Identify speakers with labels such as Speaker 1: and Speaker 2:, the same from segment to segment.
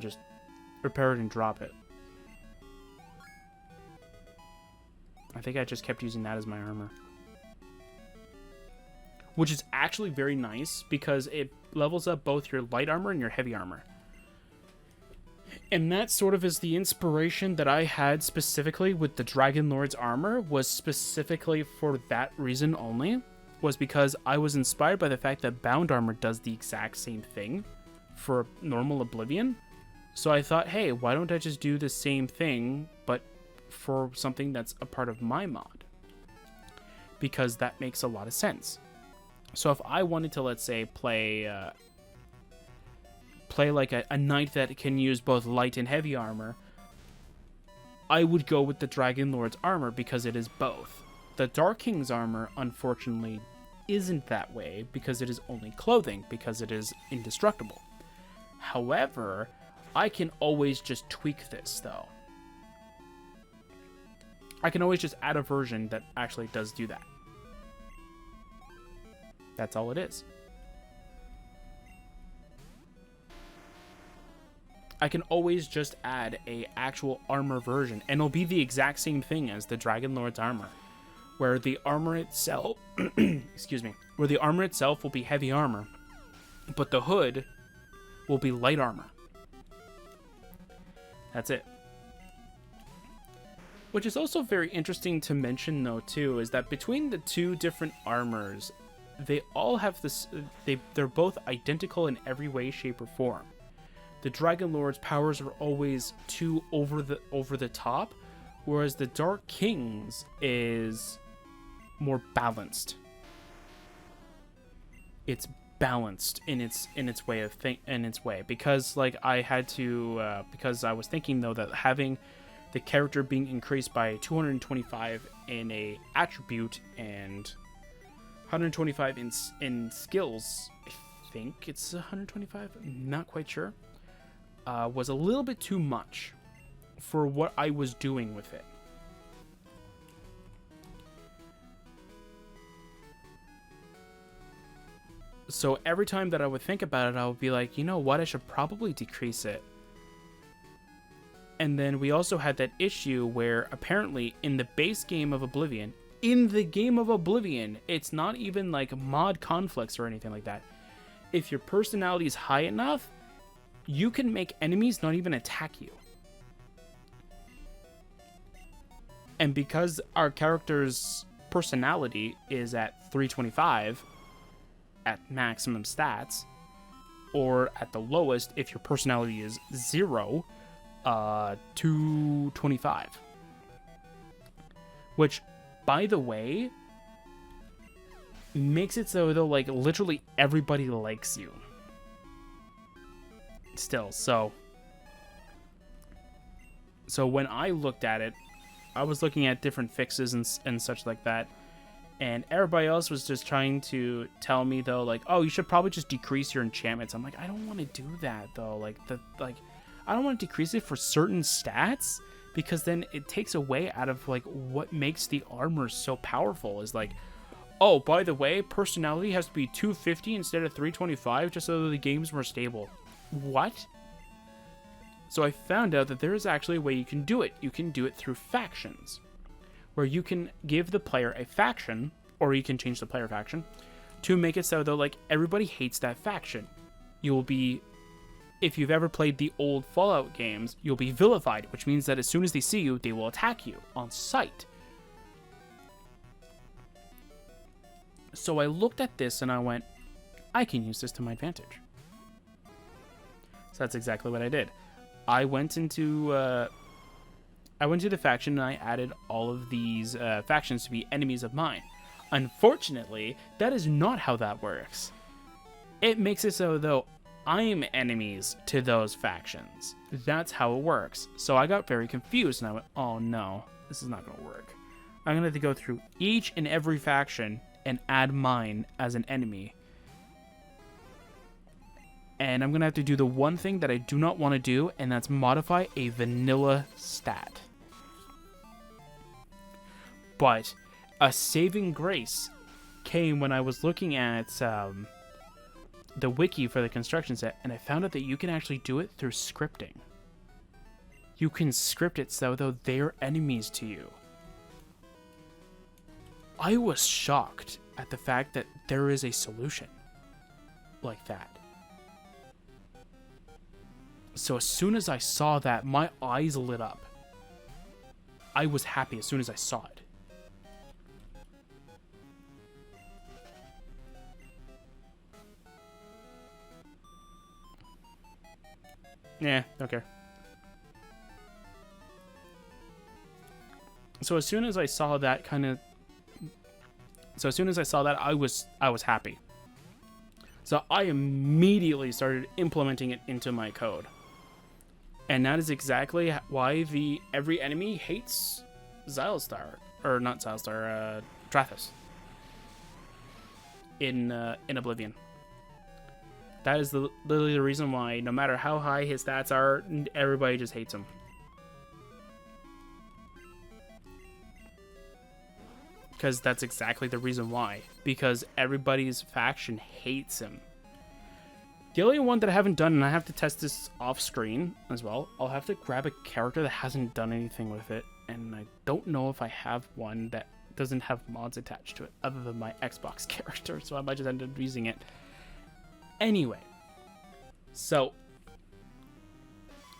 Speaker 1: just repair it and drop it. I think I just kept using that as my armor. Which is actually very nice because it levels up both your light armor and your heavy armor. And that sort of is the inspiration that I had specifically with the Dragon Lord's armor, was specifically for that reason only, was because I was inspired by the fact that bound armor does the exact same thing for normal Oblivion. So I thought, hey, why don't I just do the same thing, but for something that's a part of my mod? Because that makes a lot of sense. So if I wanted to, let's say, play like a knight that can use both light and heavy armor, I would go with the Dragon Lord's armor because it is both. The Dark King's armor, unfortunately, isn't that way because it is only clothing, because it is indestructible. However, I can always just tweak this, though. I can always just add a version that actually does do that. That's all it is. I can always just add a actual armor version, and it'll be the exact same thing as the Dragon Lord's armor, where the armor itself, excuse me, where the armor itself will be heavy armor, but the hood will be light armor. That's it. Which is also very interesting to mention, though, too, is that between the two different armors, they all have this. They're both identical in every way, shape, or form. The Dragon Lord's powers are always too over the top, whereas the Dark King's is more balanced. It's balanced in its way because like I had to because I was thinking though that having the character being increased by 225 in a attribute and 125 in skills, I think it's 125, I'm not quite sure, was a little bit too much for what I was doing with it. So every time that I would think about it, I would be like, you know what, I should probably decrease it. And then we also had that issue where apparently in the base game of Oblivion, it's not even like mod conflicts or anything like that. If your personality is high enough, you can make enemies not even attack you. And because our character's personality is at 325 at maximum stats, or at the lowest, if your personality is 0, 225. Which, by the way, makes it so though like literally everybody likes you. Still, so when I looked at it, I was looking at different fixes and such like that, and everybody else was just trying to tell me though like, oh, you should probably just decrease your enchantments. I'm like, I don't want to do that though. I don't want to decrease it for certain stats, because then it takes away out of like what makes the armor so powerful. Is like, oh, by the way, personality has to be 250 instead of 325 just so the game's more stable. What? So I found out that there is actually a way you can do it. You can do it through factions, where you can give the player a faction, or you can change the player faction to make it so though like everybody hates that faction. You will be, if you've ever played the old Fallout games, you'll be vilified, which means that as soon as they see you, they will attack you on sight. So I looked at this and I went, I can use this to my advantage. So that's exactly what I did. I went into the faction and I added all of these factions to be enemies of mine. Unfortunately, that is not how that works. It makes it so though I'm enemies to those factions. That's how it works. So I got very confused and I went, oh no, this is not going to work. I'm going to have to go through each and every faction and add mine as an enemy. And I'm going to have to do the one thing that I do not want to do, and that's modify a vanilla stat. But a saving grace came when I was looking at the wiki for the construction set, and I found out that you can actually do it through scripting. You can script it so though they're enemies to you. I was shocked at the fact that there is a solution like that. So as soon as I saw that, my eyes lit up. I was happy as soon as I saw it. Yeah, don't care. So as soon as I saw that I was happy. So I immediately started implementing it into my code. And that is exactly why every enemy hates Xilestar, or not Xilestar, Drathus in Oblivion. That is literally the reason why, no matter how high his stats are, everybody just hates him. Because that's exactly the reason why. Because everybody's faction hates him. The only one that I haven't done, and I have to test this off screen as well, I'll have to grab a character that hasn't done anything with it. And I don't know if I have one that doesn't have mods attached to it, other than my Xbox character. So I might just end up using it. Anyway, so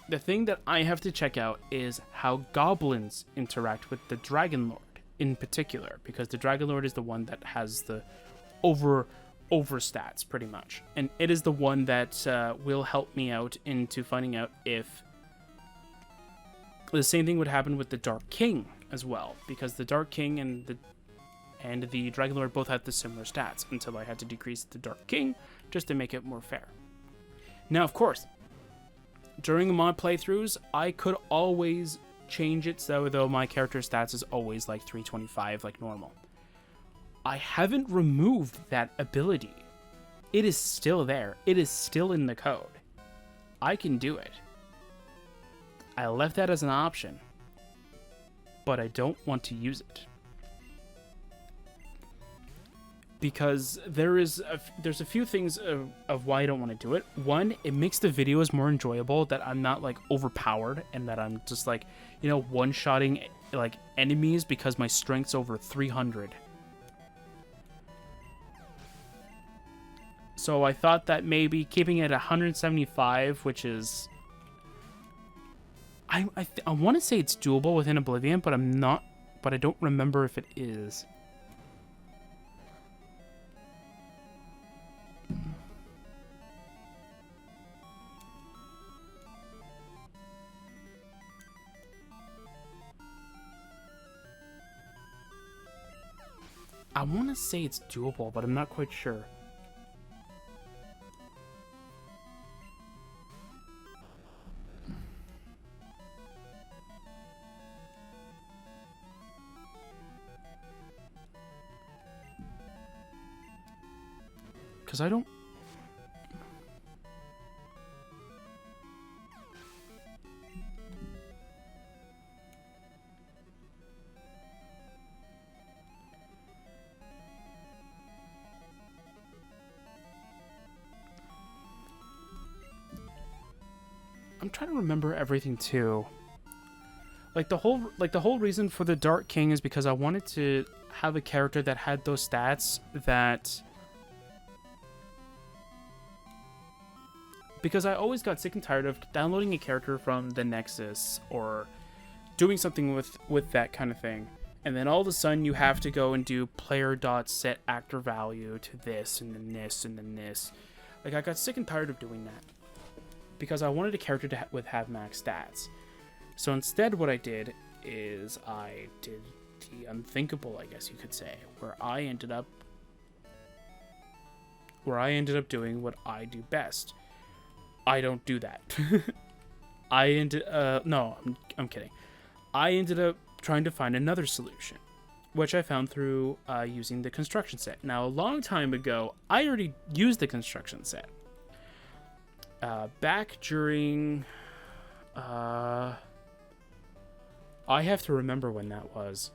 Speaker 1: the thing that I have to check out is how goblins interact with the Dragon Lord in particular, because the Dragon Lord is the one that has the over stats pretty much, and it is the one that will help me out into finding out if the same thing would happen with the Dark King as well, because the Dark King and the Dragon Lord both had the similar stats until I had to decrease the Dark King just to make it more fair. Now, of course, during mod playthroughs, I could always change it so though my character stats is always like 325 like normal. I haven't removed that ability. It is still there. It is still in the code. I can do it. I left that as an option, but I don't want to use it. Because there's a few things of why I don't want to do it. One, it makes the videos more enjoyable, that I'm not like overpowered and that I'm just like, you know, one-shotting like enemies because my strength's over 300. So I thought that maybe keeping it 175, which is, I want to say it's doable within Oblivion, but I don't remember if it is. I want to say it's doable, but I'm not quite sure. Because I don't... I'm trying to remember everything too. Like the whole reason for the Dark King is because I wanted to have a character that had those stats that... Because I always got sick and tired of downloading a character from the Nexus or doing something with that kind of thing. And then all of a sudden you have to go and do player.set actor value to this and then this and then this. Like I got sick and tired of doing that. Because I wanted a character to have max stats. So instead what I did is I did the unthinkable, I guess you could say, where I ended up doing what I do best. I don't do that. No, I'm kidding. I ended up trying to find another solution, which I found through using the construction set. Now, a long time ago, I already used the construction set. Back during... I have to remember when that was.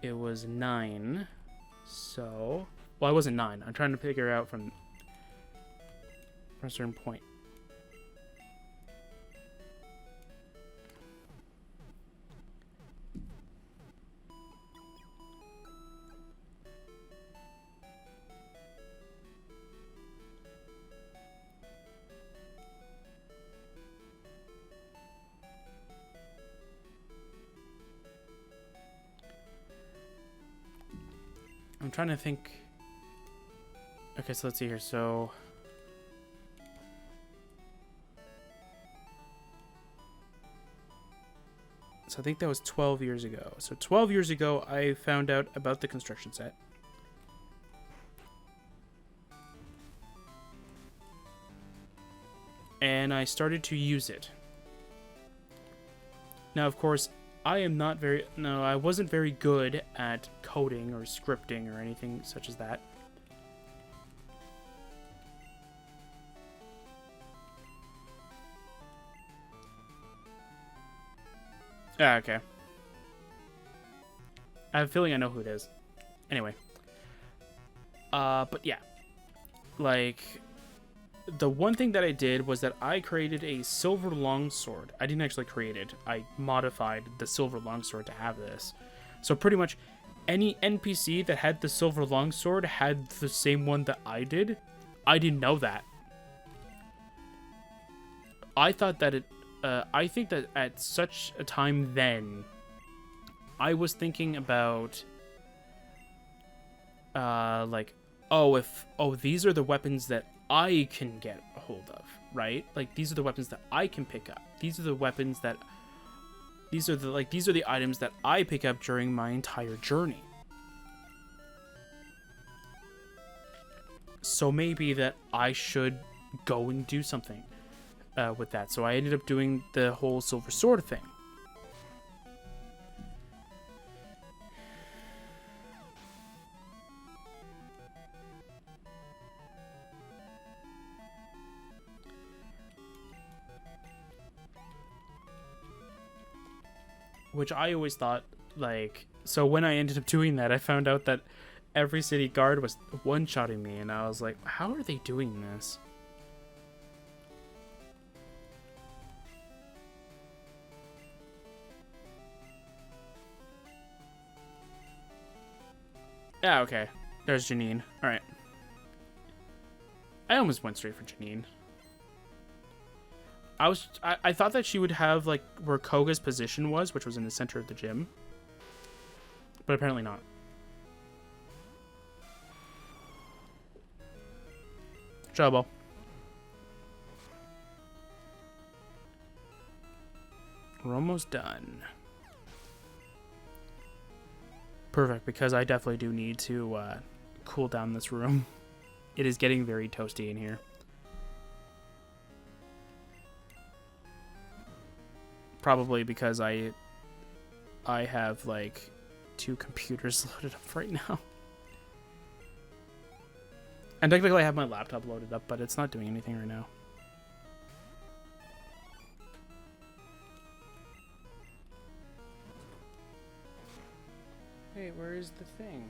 Speaker 1: It was 9, so Well, I wasn't 9. I'm trying to figure out from a certain point. I'm trying to think. Okay, so let's see here. So I think that was 12 years ago. So 12 years ago, I found out about the construction set. And I started to use it. Now, of course, I wasn't very good at coding or scripting or anything such as that. Ah, okay. I have a feeling I know who it is. Anyway. But yeah. Like, the one thing that I did was that I created a silver longsword. I didn't actually create it. I modified the silver longsword to have this. So pretty much any NPC that had the silver longsword had the same one that I did. I didn't know that. I thought that I think that at such a time then, I was thinking about, these are the weapons that I can get a hold of, right? Like, these are the weapons that I can pick up. These are the weapons that, these are the items that I pick up during my entire journey. So maybe that I should go and do something with that. So I ended up doing the whole silver sword thing. Which I always thought, like, so when I ended up doing that, I found out that every city guard was one-shotting me, and I was like, how are they doing this? Yeah, okay. There's Janine. Alright. I almost went straight for Janine. I thought that she would have, like, where Koga's position was, which was in the center of the gym. But apparently not. Trouble. We're almost done. Perfect, because I definitely do need to cool down this room. It is getting very toasty in here. Probably because I have, like, 2 computers loaded up right now. And technically I have my laptop loaded up, but it's not doing anything right now. Hey, where is the thing?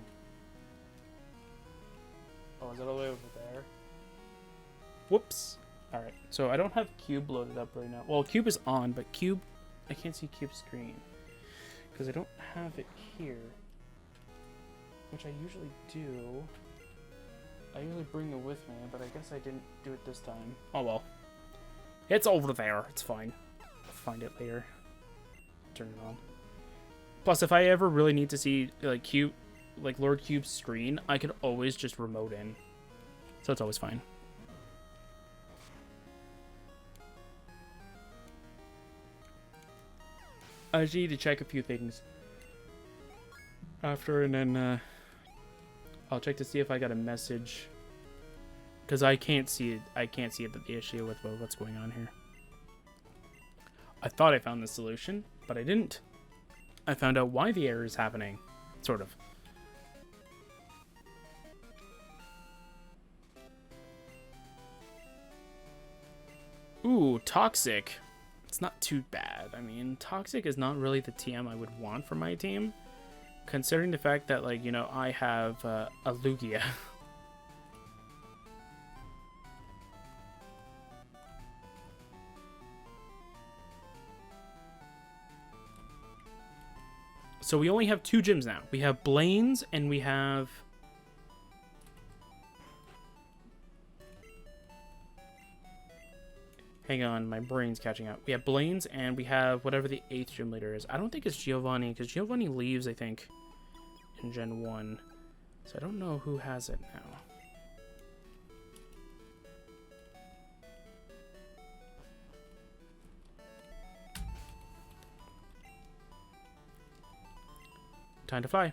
Speaker 1: Oh, is it all the way over there? Whoops. Alright, so I don't have Cube loaded up right now. Well, Cube is on, but Cube... I can't see Cube's screen. Because I don't have it here. Which I usually do. I usually bring it with me, but I guess I didn't do it this time. Oh well. It's over there. It's fine. I'll find it later. Turn it on. Plus, if I ever really need to see, like, Cube... like, Lord Cube's screen, I could always just remote in. So it's always fine. I just need to check a few things after, and then I'll check to see if I got a message, because I can't see it. I can't see the issue with what's going on here. I thought I found the solution, but I didn't. I found out why the error is happening, sort of. Ooh, Toxic. It's not too bad. I mean, Toxic is not really the TM I would want for my team, considering the fact that, like, you know, I have a Lugia. So we only have 2 gyms now. We have Blaine's and we have... Hang on, my brain's catching up. We have Blaine's and we have whatever the 8th gym leader is. I don't think it's Giovanni, because Giovanni leaves, I think, in Gen 1. So I don't know who has it now. Time to fly.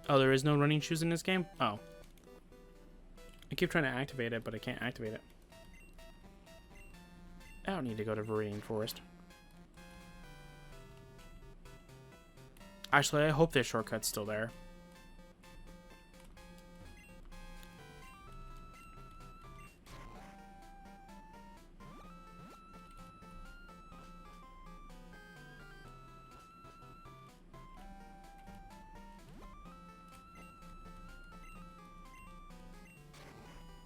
Speaker 1: Oh, there is no running shoes in this game? Oh. I keep trying to activate it, but I can't activate it. I don't need to go to Viridian Forest. Actually, I hope their shortcut's still there.